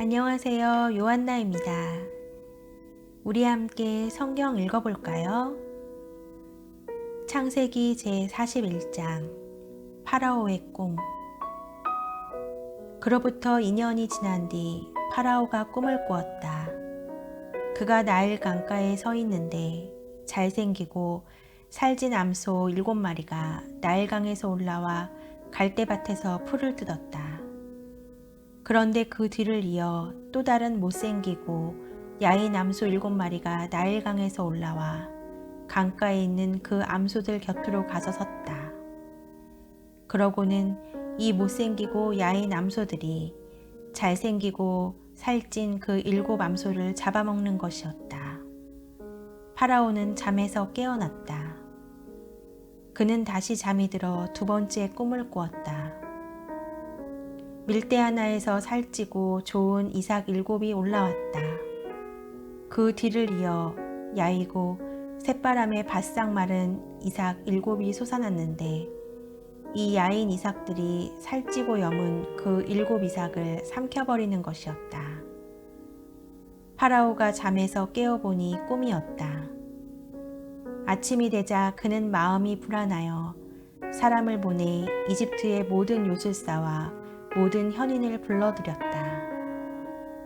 안녕하세요. 요한나입니다. 우리 함께 성경 읽어볼까요? 창세기 제41장 파라오의 꿈. 그로부터 2년이 지난 뒤 파라오가 꿈을 꾸었다. 그가 나일 강가에 서 있는데 잘생기고 살진 암소 7마리가 나일강에서 올라와 갈대밭에서 풀을 뜯었다. 그런데 그 뒤를 이어 또 다른 못생기고 야인 암소 7마리가 나일강에서 올라와 강가에 있는 그 암소들 곁으로 가서 섰다. 그러고는 이 못생기고 야인 암소들이 잘생기고 살찐 그 7 암소를 잡아먹는 것이었다. 파라오는 잠에서 깨어났다. 그는 다시 잠이 들어 두 번째 꿈을 꾸었다. 밀대 하나에서 살찌고 좋은 이삭 7이 올라왔다. 그 뒤를 이어 야이고 새바람에 바싹 마른 이삭 7이 솟아났는데 이 야인 이삭들이 살찌고 여문 그 7 이삭을 삼켜버리는 것이었다. 파라오가 잠에서 깨어보니 꿈이었다. 아침이 되자 그는 마음이 불안하여 사람을 보내 이집트의 모든 요술사와 모든 현인을 불러들였다.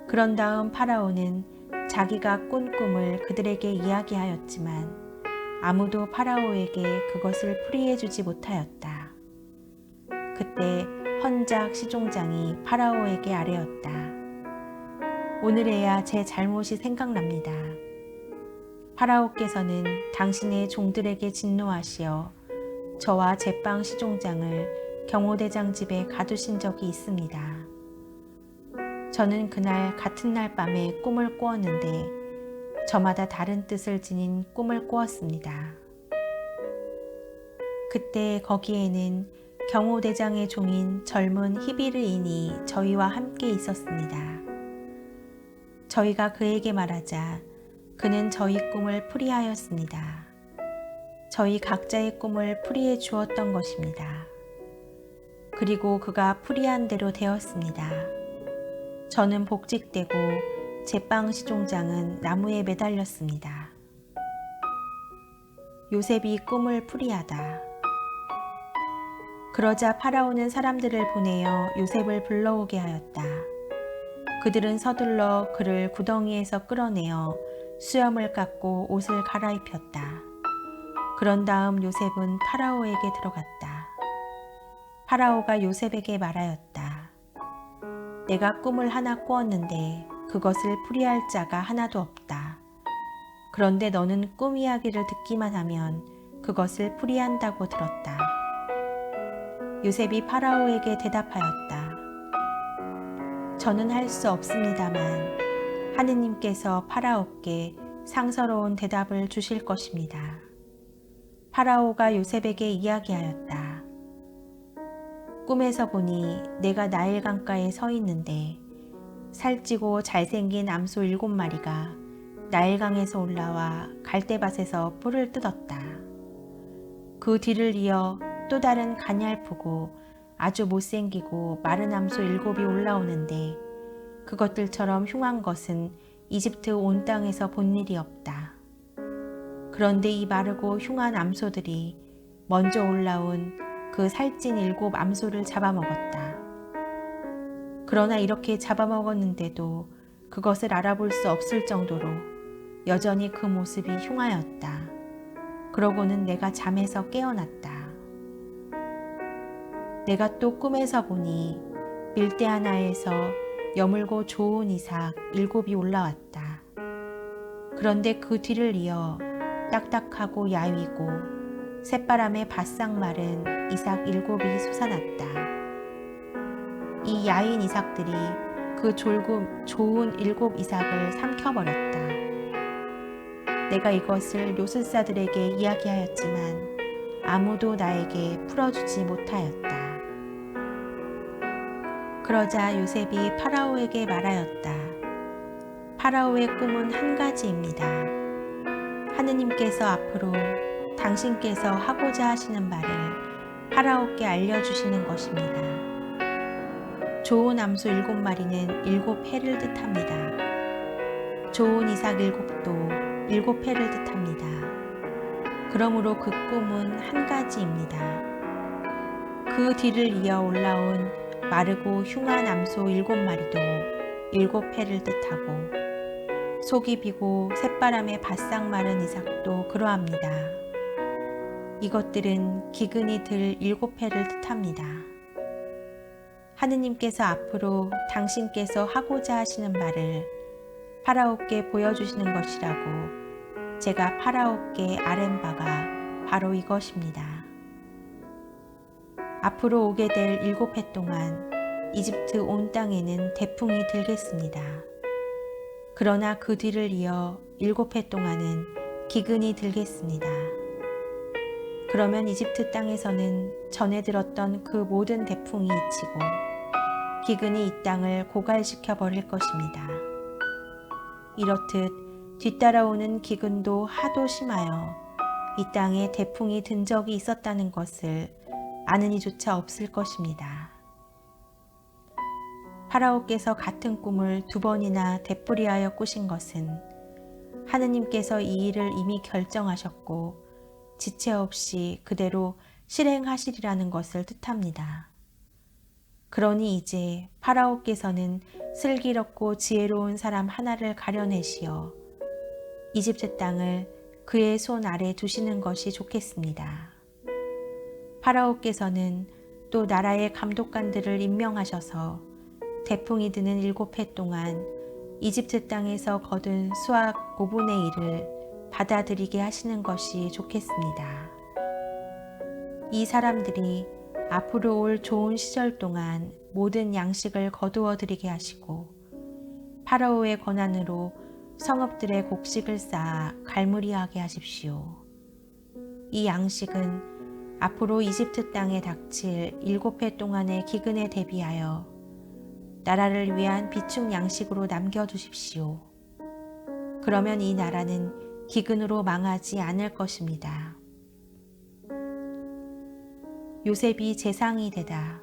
그런 다음 파라오는 자기가 꾼 꿈을 그들에게 이야기하였지만 아무도 파라오에게 그것을 풀이해 주지 못하였다. 그때 헌작 시종장이 파라오에게 아뢰었다. 오늘에야 제 잘못이 생각납니다. 파라오께서는 당신의 종들에게 진노하시어 저와 제빵 시종장을 경호대장 집에 가두신 적이 있습니다. 저는 그날 같은 날 밤에 꿈을 꾸었는데 저마다 다른 뜻을 지닌 꿈을 꾸었습니다. 그때 거기에는 경호대장의 종인 젊은 히비르인이 저희와 함께 있었습니다. 저희가 그에게 말하자 그는 저희 꿈을 풀이하였습니다. 저희 각자의 꿈을 풀이해 주었던 것입니다. 그리고 그가 풀이한 대로 되었습니다. 저는 복직되고 제빵 시종장은 나무에 매달렸습니다. 요셉이 꿈을 풀이하다. 그러자 파라오는 사람들을 보내어 요셉을 불러오게 하였다. 그들은 서둘러 그를 구덩이에서 끌어내어 수염을 깎고 옷을 갈아입혔다. 그런 다음 요셉은 파라오에게 들어갔다. 파라오가 요셉에게 말하였다. 내가 꿈을 하나 꾸었는데 그것을 풀이할 자가 하나도 없다. 그런데 너는 꿈 이야기를 듣기만 하면 그것을 풀이한다고 들었다. 요셉이 파라오에게 대답하였다. 저는 할 수 없습니다만 하느님께서 파라오께 상서로운 대답을 주실 것입니다. 파라오가 요셉에게 이야기하였다. 꿈에서 보니 내가 나일 강가에 서 있는데 살찌고 잘생긴 암소 7마리가 나일강에서 올라와 갈대밭에서 뿔을 뜯었다. 그 뒤를 이어 또 다른 가냘프고 아주 못생기고 마른 암소 7이 올라오는데 그것들처럼 흉한 것은 이집트 온 땅에서 본 일이 없다. 그런데 이 마르고 흉한 암소들이 먼저 올라온 그 살찐 7 암소를 잡아먹었다. 그러나 이렇게 잡아먹었는데도 그것을 알아볼 수 없을 정도로 여전히 그 모습이 흉하였다. 그러고는 내가 잠에서 깨어났다. 내가 또 꿈에서 보니 밀대 하나에서 여물고 좋은 이삭 7이 올라왔다. 그런데 그 뒤를 이어 딱딱하고 야위고 새바람에 바싹 마른 이삭 7이 솟아났다. 이 야인 이삭들이 그 좋은 7 이삭을 삼켜버렸다. 내가 이것을 요술사들에게 이야기하였지만 아무도 나에게 풀어주지 못하였다. 그러자 요셉이 파라오에게 말하였다. 파라오의 꿈은 한 가지입니다. 하느님께서 앞으로 당신께서 하고자 하시는 바를 파라오께 알려주시는 것입니다. 좋은 암소 7마리는 7해를 뜻합니다. 좋은 이삭 7도 7해를 뜻합니다. 그러므로 그 꿈은 한 가지입니다. 그 뒤를 이어 올라온 마르고 흉한 암소 7마리도 7해를 뜻하고, 속이 비고 새바람에 바싹 마른 이삭도 그러합니다. 이것들은 기근이 들 7해를 뜻합니다. 하느님께서 앞으로 당신께서 하고자 하시는 말을 파라오께 보여주시는 것이라고 제가 파라오께 아랜 바가 바로 이것입니다. 앞으로 오게 될 7해 동안 이집트 온 땅에는 태풍이 들겠습니다. 그러나 그 뒤를 이어 7해 동안은 기근이 들겠습니다. 그러면 이집트 땅에서는 전에 들었던 그 모든 태풍이 그치고 기근이 이 땅을 고갈시켜 버릴 것입니다. 이렇듯 뒤따라오는 기근도 하도 심하여 이 땅에 태풍이 든 적이 있었다는 것을 아는 이조차 없을 것입니다. 파라오께서 같은 꿈을 2번이나 되풀이하여 꾸신 것은 하느님께서 이 일을 이미 결정하셨고 지체 없이 그대로 실행하시리라는 것을 뜻합니다. 그러니 이제 파라오께서는 슬기롭고 지혜로운 사람 하나를 가려내시어 이집트 땅을 그의 손 아래 두시는 것이 좋겠습니다. 파라오께서는 또 나라의 감독관들을 임명하셔서 태풍이 드는 7해 동안 이집트 땅에서 거둔 수확 5분의 1을 받아들이게 하시는 것이 좋겠습니다. 이 사람들이 앞으로 올 좋은 시절 동안 모든 양식을 거두어 드리게 하시고 파라오의 권한으로 성읍들의 곡식을 쌓아 갈무리하게 하십시오. 이 양식은 앞으로 이집트 땅에 닥칠 7해 동안의 기근에 대비하여 나라를 위한 비축 양식으로 남겨두십시오. 그러면 이 나라는 기근으로 망하지 않을 것입니다. 요셉이 재상이 되다.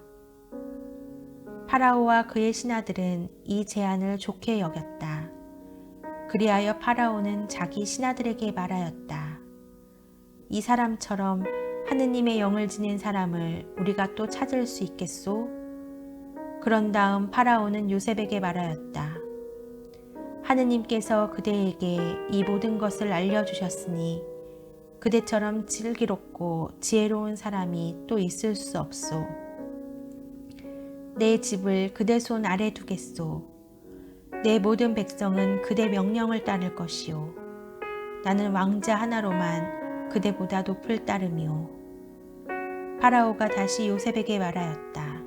파라오와 그의 신하들은 이 제안을 좋게 여겼다. 그리하여 파라오는 자기 신하들에게 말하였다. 이 사람처럼 하느님의 영을 지닌 사람을 우리가 또 찾을 수 있겠소? 그런 다음 파라오는 요셉에게 말하였다. 하느님께서 그대에게 이 모든 것을 알려주셨으니 그대처럼 슬기롭고 지혜로운 사람이 또 있을 수 없소. 내 집을 그대 손 아래 두겠소. 내 모든 백성은 그대 명령을 따를 것이요. 나는 왕자 하나로만 그대보다 높을 따름이요. 파라오가 다시 요셉에게 말하였다.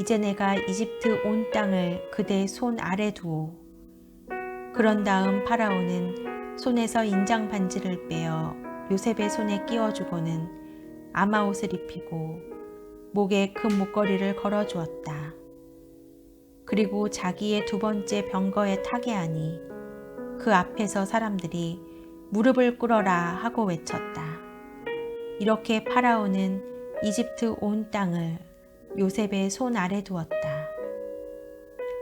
이제 내가 이집트 온 땅을 그대의 손 아래 두오. 그런 다음 파라오는 손에서 인장 반지를 빼어 요셉의 손에 끼워주고는 아마옷을 입히고 목에 금 목걸이를 걸어주었다. 그리고 자기의 2번째 병거에 타게 하니 그 앞에서 사람들이 무릎을 꿇어라 하고 외쳤다. 이렇게 파라오는 이집트 온 땅을 요셉의 손 아래 두었다.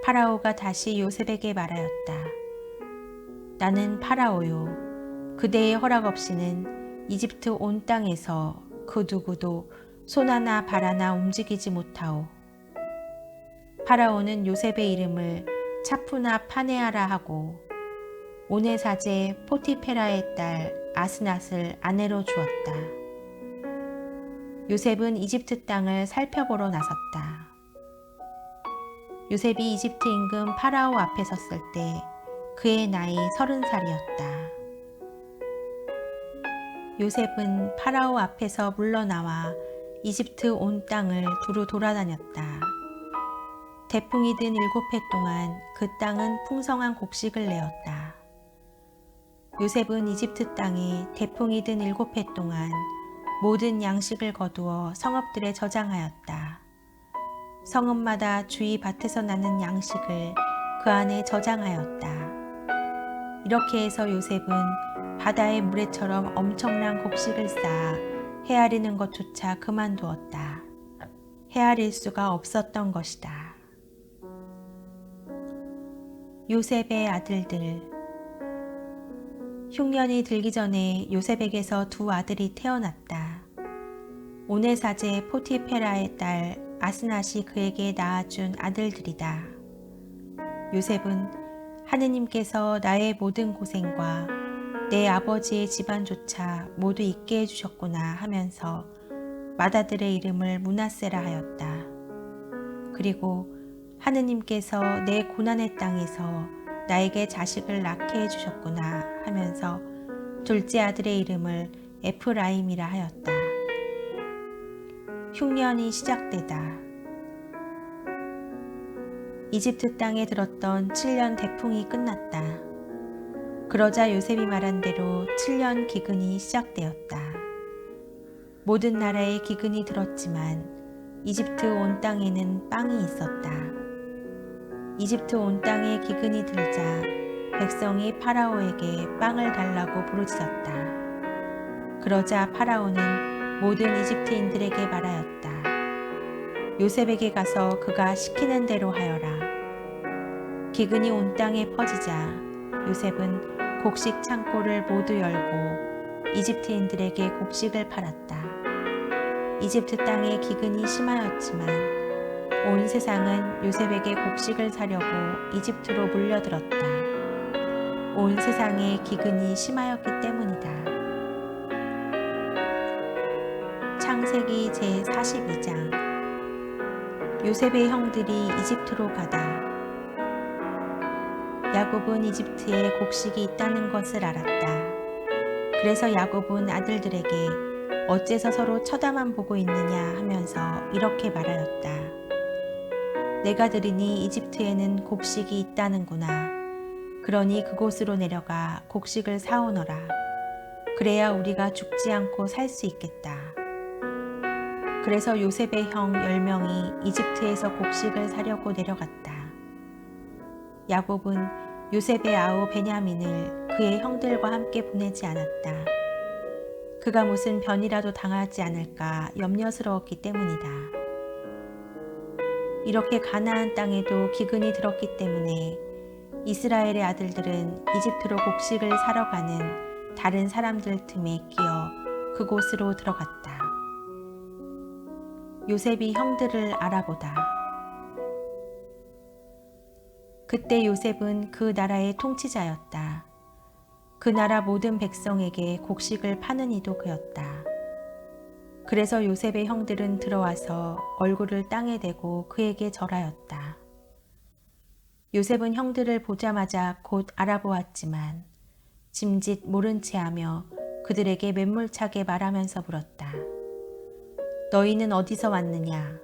파라오가 다시 요셉에게 말하였다. 나는 파라오요. 그대의 허락 없이는 이집트 온 땅에서 그 누구도 손 하나 발 하나 움직이지 못하오. 파라오는 요셉의 이름을 차푸나 파네아라 하고 온의 사제 포티페라의 딸 아스낫을 아내로 주었다. 요셉은 이집트 땅을 살펴보러 나섰다. 요셉이 이집트 임금 파라오 앞에 섰을 때 그의 나이 30살이었다. 요셉은 파라오 앞에서 물러나와 이집트 온 땅을 두루 돌아다녔다. 태풍이 든 7해 동안 그 땅은 풍성한 곡식을 내었다. 요셉은 이집트 땅에 태풍이 든 7해 동안 모든 양식을 거두어 성읍들에 저장하였다. 성읍마다 주위 밭에서 나는 양식을 그 안에 저장하였다. 이렇게 해서 요셉은 바다의 모래처럼 엄청난 곡식을 쌓아 헤아리는 것조차 그만두었다. 헤아릴 수가 없었던 것이다. 요셉의 아들들. 흉년이 들기 전에 요셉에게서 두 아들이 태어났다. 오네사제 포티페라의 딸 아스낫이 그에게 낳아준 아들들이다. 요셉은 하느님께서 나의 모든 고생과 내 아버지의 집안조차 모두 잊게 해주셨구나 하면서 맏아들의 이름을 므낫세라 하였다. 그리고 하느님께서 내 고난의 땅에서 나에게 자식을 낳게 해주셨구나 하면서 둘째 아들의 이름을 에프라임이라 하였다. 흉년이 시작되다. 이집트 땅에 들었던 7년 대풍이 끝났다. 그러자 요셉이 말한 대로 7년 기근이 시작되었다. 모든 나라에 기근이 들었지만 이집트 온 땅에는 빵이 있었다. 이집트 온 땅에 기근이 들자 백성이 파라오에게 빵을 달라고 부르짖었다. 그러자 파라오는 모든 이집트인들에게 말하였다. 요셉에게 가서 그가 시키는 대로 하여라. 기근이 온 땅에 퍼지자 요셉은 곡식 창고를 모두 열고 이집트인들에게 곡식을 팔았다. 이집트 땅에 기근이 심하였지만 온 세상은 요셉에게 곡식을 사려고 이집트로 몰려들었다. 온 세상에 기근이 심하였기 때문이다. 창세기 제42장. 요셉의 형들이 이집트로 가다. 야곱은 이집트에 곡식이 있다는 것을 알았다. 그래서 야곱은 아들들에게 어째서 서로 쳐다만 보고 있느냐 하면서 이렇게 말하였다. 내가 들으니 이집트에는 곡식이 있다는구나. 그러니 그곳으로 내려가 곡식을 사오너라. 그래야 우리가 죽지 않고 살 수 있겠다. 그래서 요셉의 형 10명이 이집트에서 곡식을 사려고 내려갔다. 야곱은 요셉의 아우 베냐민을 그의 형들과 함께 보내지 않았다. 그가 무슨 변이라도 당하지 않을까 염려스러웠기 때문이다. 이렇게 가나안 땅에도 기근이 들었기 때문에 이스라엘의 아들들은 이집트로 곡식을 사러 가는 다른 사람들 틈에 끼어 그곳으로 들어갔다. 요셉이 형들을 알아보다. 그때 요셉은 그 나라의 통치자였다. 그 나라 모든 백성에게 곡식을 파는 이도 그였다. 그래서 요셉의 형들은 들어와서 얼굴을 땅에 대고 그에게 절하였다. 요셉은 형들을 보자마자 곧 알아보았지만 짐짓 모른 채 하며 그들에게 매몰차게 말하면서 물었다. 너희는 어디서 왔느냐?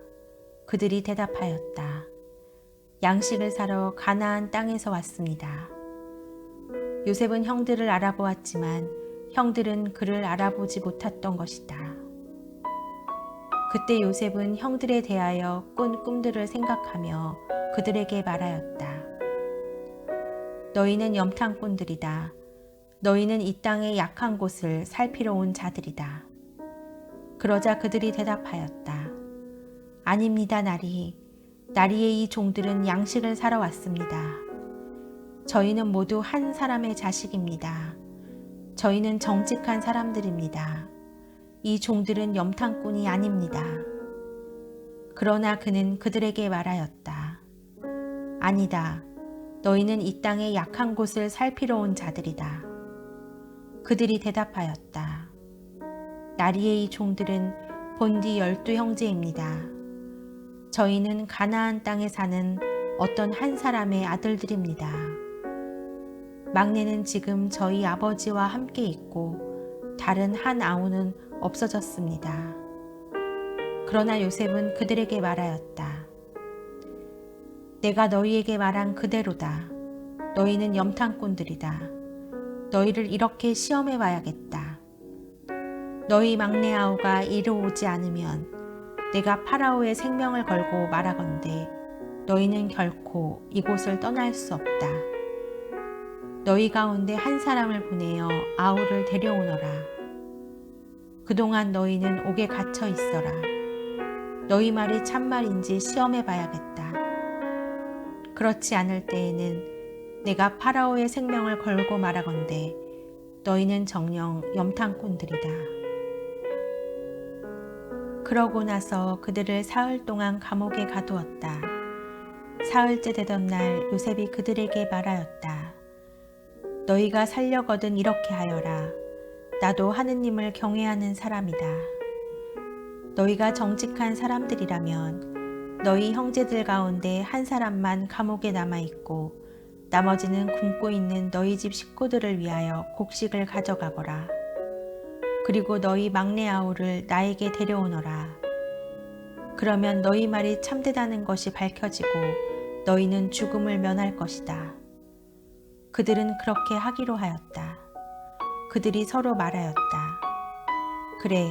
그들이 대답하였다. 양식을 사러 가나안 땅에서 왔습니다. 요셉은 형들을 알아보았지만 형들은 그를 알아보지 못했던 것이다. 그때 요셉은 형들에 대하여 꾼 꿈들을 생각하며 그들에게 말하였다. 너희는 염탐꾼들이다. 너희는 이 땅의 약한 곳을 살피러 온 자들이다. 그러자 그들이 대답하였다. 아닙니다, 나리. 나리의 이 종들은 양식을 사러 왔습니다. 저희는 모두 한 사람의 자식입니다. 저희는 정직한 사람들입니다. 이 종들은 염탐꾼이 아닙니다. 그러나 그는 그들에게 말하였다. 아니다. 너희는 이 땅의 약한 곳을 살피러 온 자들이다. 그들이 대답하였다. 나리의 이 종들은 본디 12형제입니다. 저희는 가나안 땅에 사는 어떤 한 사람의 아들들입니다. 막내는 지금 저희 아버지와 함께 있고 다른 한 아우는 없어졌습니다. 그러나 요셉은 그들에게 말하였다. 내가 너희에게 말한 그대로다. 너희는 염탐꾼들이다. 너희를 이렇게 시험해 봐야겠다. 너희 막내 아우가 이리 오지 않으면 내가 파라오의 생명을 걸고 말하건대 너희는 결코 이곳을 떠날 수 없다. 너희 가운데 한 사람을 보내어 아우를 데려오너라. 그동안 너희는 옥에 갇혀 있어라. 너희 말이 참말인지 시험해 봐야겠다. 그렇지 않을 때에는 내가 파라오의 생명을 걸고 말하건대 너희는 정녕 염탐꾼들이다. 그러고 나서 그들을 사흘 동안 감옥에 가두었다. 사흘째 되던 날 요셉이 그들에게 말하였다. 너희가 살려거든 이렇게 하여라. 나도 하느님을 경외하는 사람이다. 너희가 정직한 사람들이라면 너희 형제들 가운데 한 사람만 감옥에 남아있고 나머지는 굶고 있는 너희 집 식구들을 위하여 곡식을 가져가거라. 그리고 너희 막내 아우를 나에게 데려오너라. 그러면 너희 말이 참되다는 것이 밝혀지고 너희는 죽음을 면할 것이다. 그들은 그렇게 하기로 하였다. 그들이 서로 말하였다. 그래,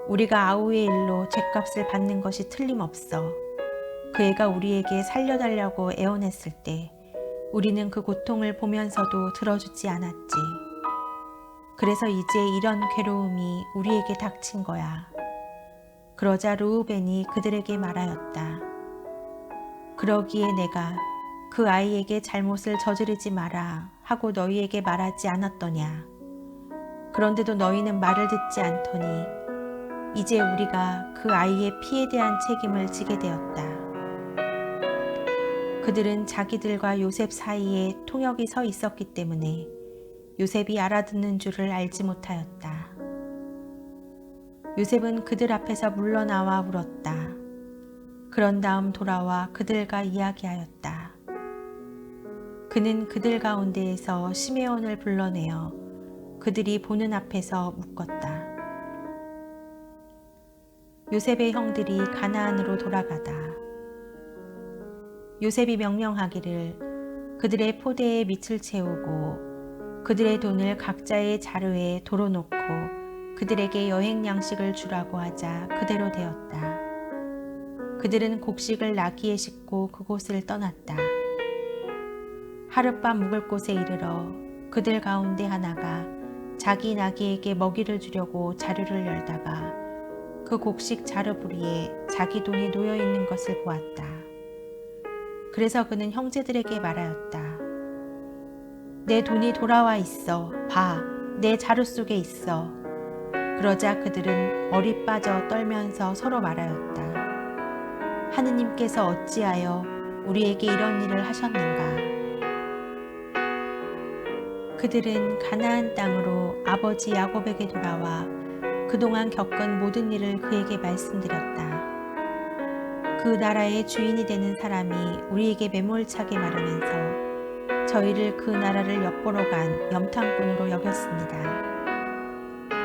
우리가 아우의 일로 죗값을 받는 것이 틀림없어. 그 애가 우리에게 살려달라고 애원했을 때 우리는 그 고통을 보면서도 들어주지 않았지. 그래서 이제 이런 괴로움이 우리에게 닥친 거야. 그러자 르우벤이 그들에게 말하였다. 그러기에 내가 그 아이에게 잘못을 저지르지 마라 하고 너희에게 말하지 않았더냐. 그런데도 너희는 말을 듣지 않더니 이제 우리가 그 아이의 피에 대한 책임을 지게 되었다. 그들은 자기들과 요셉 사이에 통역이 서 있었기 때문에 요셉이 알아듣는 줄을 알지 못하였다. 요셉은 그들 앞에서 물러나와 울었다. 그런 다음 돌아와 그들과 이야기하였다. 그는 그들 가운데에서 시메온을 불러내어 그들이 보는 앞에서 묶었다. 요셉의 형들이 가나안으로 돌아가다. 요셉이 명령하기를 그들의 포대에 밑을 채우고 그들의 돈을 각자의 자루에 도로 놓고 그들에게 여행 양식을 주라고 하자 그대로 되었다. 그들은 곡식을 나귀에 싣고 그곳을 떠났다. 하룻밤 묵을 곳에 이르러 그들 가운데 하나가 자기 나귀에게 먹이를 주려고 자루를 열다가 그 곡식 자루 부리에 자기 돈이 놓여 있는 것을 보았다. 그래서 그는 형제들에게 말하였다. 내 돈이 돌아와 있어. 봐, 내 자루 속에 있어. 그러자 그들은 얼이 빠져 떨면서 서로 말하였다. 하느님께서 어찌하여 우리에게 이런 일을 하셨는가? 그들은 가나안 땅으로 아버지 야곱에게 돌아와 그동안 겪은 모든 일을 그에게 말씀드렸다. 그 나라의 주인이 되는 사람이 우리에게 매몰차게 말하면서 저희를 그 나라를 엿보러 간 염탐꾼으로 여겼습니다.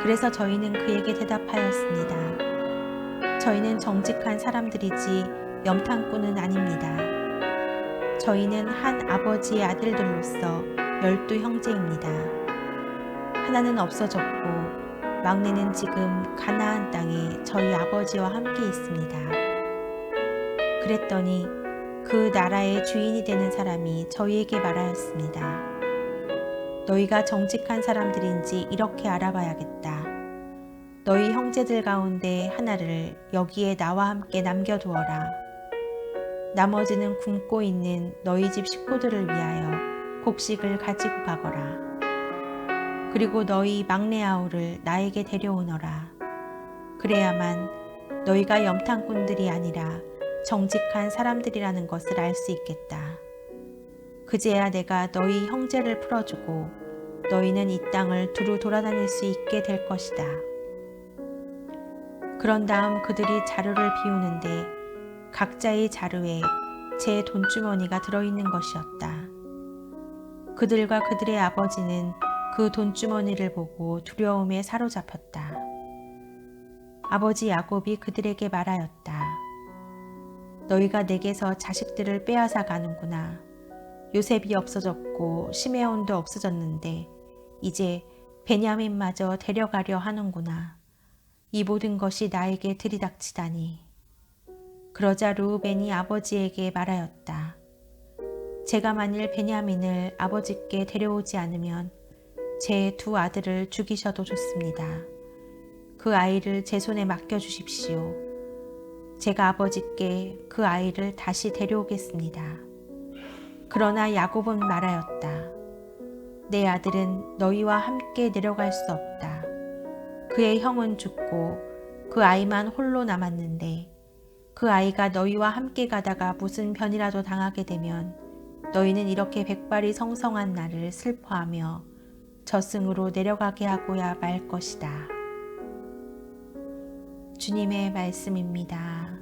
그래서 저희는 그에게 대답하였습니다. 저희는 정직한 사람들이지 염탐꾼은 아닙니다. 저희는 한 아버지의 아들들로서 12 형제입니다. 하나는 없어졌고 막내는 지금 가나안 땅에 저희 아버지와 함께 있습니다. 그랬더니 그 나라의 주인이 되는 사람이 저희에게 말하였습니다. 너희가 정직한 사람들인지 이렇게 알아봐야겠다. 너희 형제들 가운데 하나를 여기에 나와 함께 남겨두어라. 나머지는 굶고 있는 너희 집 식구들을 위하여 곡식을 가지고 가거라. 그리고 너희 막내 아우를 나에게 데려오너라. 그래야만 너희가 염탐꾼들이 아니라 정직한 사람들이라는 것을 알 수 있겠다. 그제야 내가 너희 형제를 풀어주고 너희는 이 땅을 두루 돌아다닐 수 있게 될 것이다. 그런 다음 그들이 자루를 비우는데 각자의 자루에 제 돈주머니가 들어있는 것이었다. 그들과 그들의 아버지는 그 돈주머니를 보고 두려움에 사로잡혔다. 아버지 야곱이 그들에게 말하였다. 너희가 내게서 자식들을 빼앗아 가는구나. 요셉이 없어졌고 시메온도 없어졌는데 이제 베냐민마저 데려가려 하는구나. 이 모든 것이 나에게 들이닥치다니. 그러자 르우벤이 아버지에게 말하였다. 제가 만일 베냐민을 아버지께 데려오지 않으면 제 2 아들을 죽이셔도 좋습니다. 그 아이를 제 손에 맡겨주십시오. 제가 아버지께 그 아이를 다시 데려오겠습니다. 그러나 야곱은 말하였다. 내 아들은 너희와 함께 내려갈 수 없다. 그의 형은 죽고 그 아이만 홀로 남았는데 그 아이가 너희와 함께 가다가 무슨 변이라도 당하게 되면 너희는 이렇게 백발이 성성한 나를 슬퍼하며 저승으로 내려가게 하고야 말 것이다. 주님의 말씀입니다.